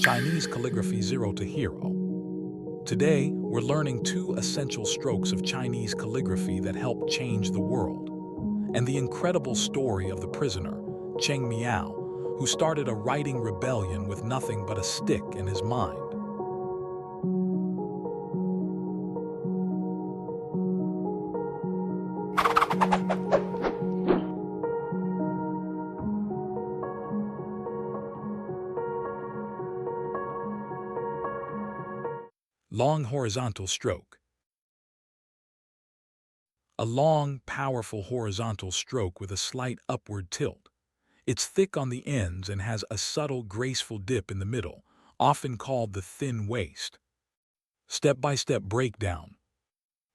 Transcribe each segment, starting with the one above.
Chinese Calligraphy Zero to Hero. Today, we're learning two essential strokes of Chinese calligraphy that helped change the world, and the incredible story of the prisoner, Cheng Miao, who started a writing rebellion with nothing but a stick in his mind. Long horizontal stroke. A long, powerful horizontal stroke with a slight upward tilt. It's thick on the ends and has a subtle, graceful dip in the middle, often called the thin waist. Step-by-step breakdown.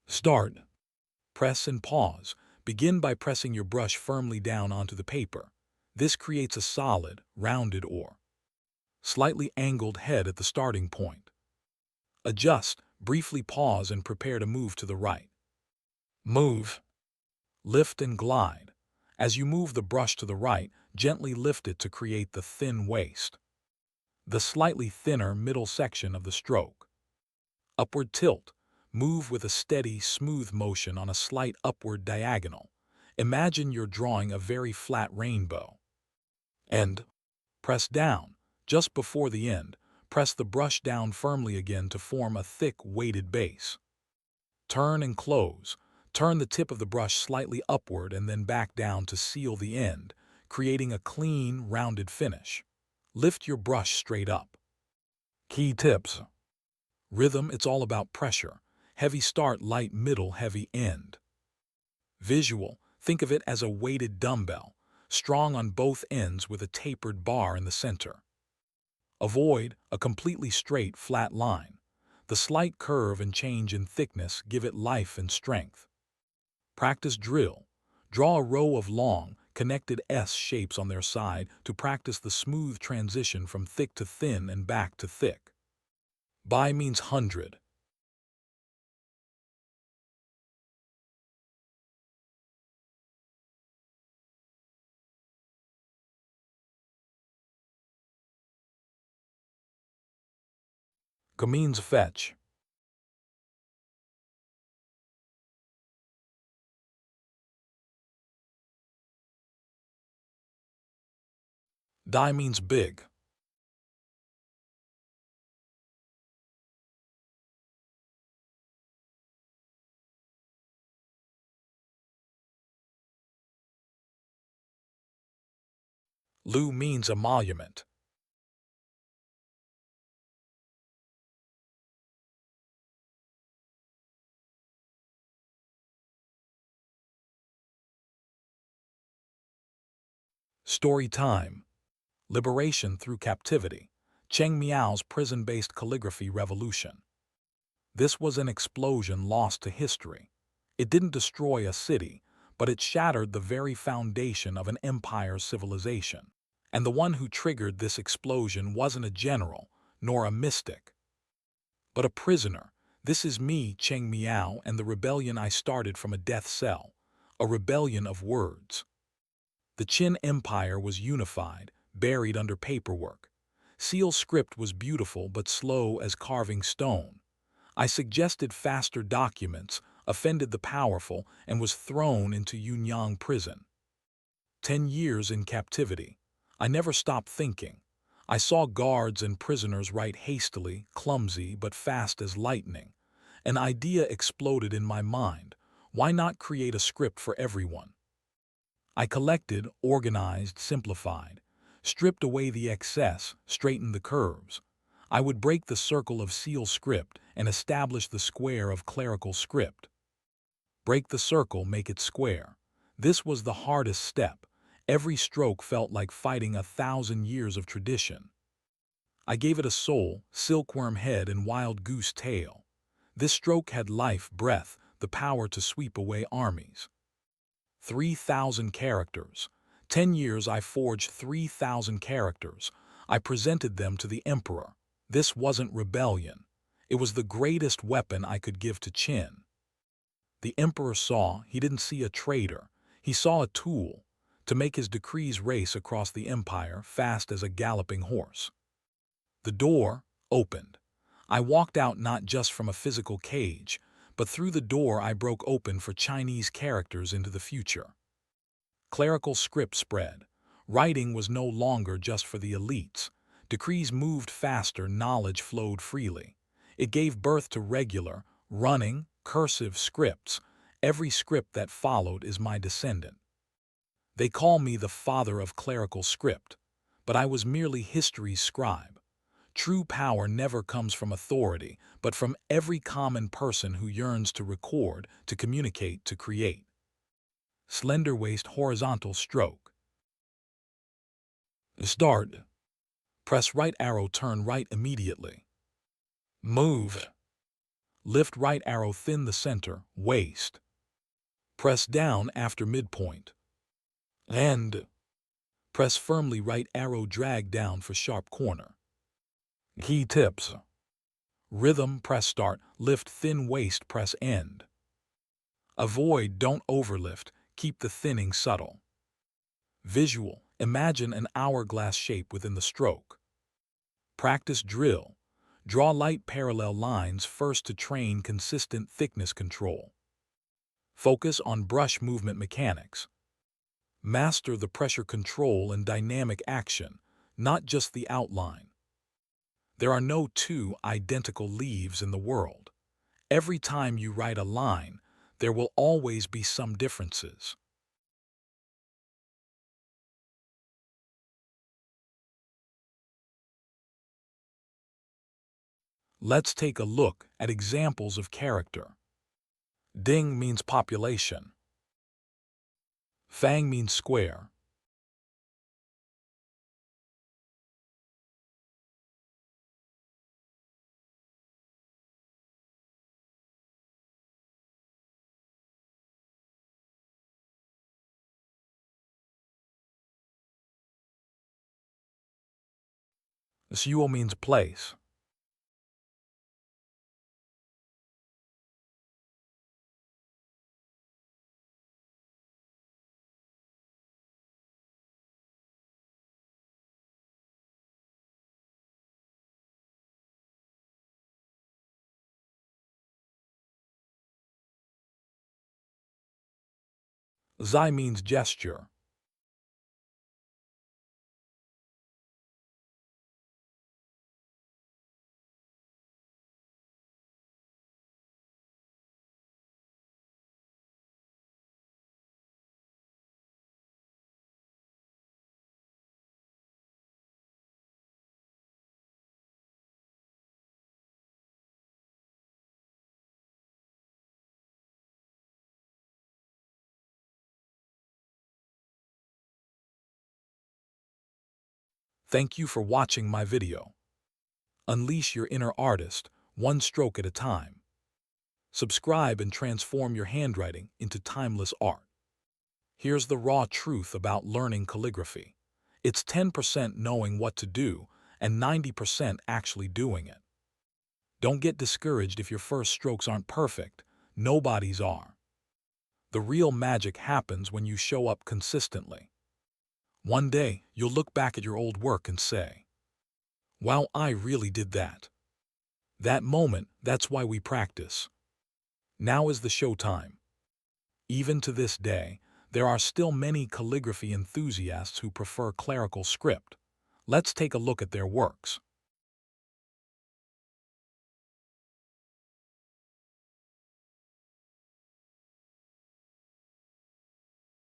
Start. Press and pause. Begin by pressing your brush firmly down onto the paper. This creates a solid, rounded or slightly angled head at the starting point. Adjust, briefly pause and prepare to move to the right. Move. Lift and glide. As you move the brush to the right, gently lift it to create the thin waist, the slightly thinner middle section of the stroke. Upward tilt. Move with a steady, smooth motion on a slight upward diagonal. Imagine you're drawing a very flat rainbow. End. Press down. Just before the end, press the brush down firmly again to form a thick, weighted base. Turn and close. Turn the tip of the brush slightly upward and then back down to seal the end, creating a clean, rounded finish. Lift your brush straight up. Key tips. Rhythm, it's all about pressure. Heavy start, light middle, heavy end. Visual, think of it as a weighted dumbbell, strong on both ends with a tapered bar in the center. Avoid a completely straight, flat line. The slight curve and change in thickness give it life and strength. Practice drill. Draw a row of long, connected S shapes on their side to practice the smooth transition from thick to thin and back to thick. By means 100. Ga means fetch. Dai means big. Lu means emolument. Story time. Liberation through captivity. Cheng Miao's prison-based calligraphy revolution. This was an explosion lost to history. It didn't destroy a city, but it shattered the very foundation of an empire's civilization. And the one who triggered this explosion wasn't a general, nor a mystic, but a prisoner. This is me, Cheng Miao, and the rebellion I started from a death cell, a rebellion of words. The Qin Empire was unified, buried under paperwork. Seal script was beautiful but slow as carving stone. I suggested faster documents, offended the powerful, and was thrown into Yong prison. 10 years in captivity. I never stopped thinking. I saw guards and prisoners write hastily, clumsy, but fast as lightning. An idea exploded in my mind. Why not create a script for everyone? I collected, organized, simplified, stripped away the excess, straightened the curves. I would break the circle of seal script and establish the square of clerical script. Break the circle, make it square. This was the hardest step. Every stroke felt like fighting 1,000 years of tradition. I gave it a soul, silkworm head and wild goose tail. This stroke had life, breath, the power to sweep away armies. 3,000 characters. 10 years I forged 3,000 characters. I presented them to the emperor. This wasn't rebellion. It was the greatest weapon I could give to Qin. The emperor saw, he didn't see a traitor. He saw a tool to make his decrees race across the empire fast as a galloping horse. The door opened. I walked out not just from a physical cage, but through the door I broke open for Chinese characters into the future. Clerical script spread. Writing was no longer just for the elites. Decrees moved faster, knowledge flowed freely. It gave birth to regular, running, cursive scripts. Every script that followed is my descendant. They call me the father of clerical script, but I was merely history's scribe. True power never comes from authority, but from every common person who yearns to record, to communicate, to create. Slender-Waist horizontal stroke. Start. Press right arrow, turn right immediately. Move. Lift right arrow, thin the center, waist. Press down after midpoint. End. Press firmly right arrow, drag down for sharp corner. Key tips. Rhythm, press start, lift thin waist, press end. Avoid, don't overlift, keep the thinning subtle. Visual, imagine an hourglass shape within the stroke. Practice drill. Draw light parallel lines first to train consistent thickness control. Focus on brush movement mechanics. Master the pressure control and dynamic action, not just the outline. There are no two identical leaves in the world. Every time you write a line, there will always be some differences. Let's take a look at examples of character. Ding means population. Fang means square. Suo means place. Zai means gesture. Thank you for watching my video. Unleash your inner artist, one stroke at a time. Subscribe and transform your handwriting into timeless art. Here's the raw truth about learning calligraphy. It's 10% knowing what to do and 90% actually doing it. Don't get discouraged if your first strokes aren't perfect. Nobody's are. The real magic happens when you show up consistently. One day, you'll look back at your old work and say, "Wow, I really did that." That moment, that's why we practice. Now is the show time. Even to this day, there are still many calligraphy enthusiasts who prefer clerical script. Let's take a look at their works.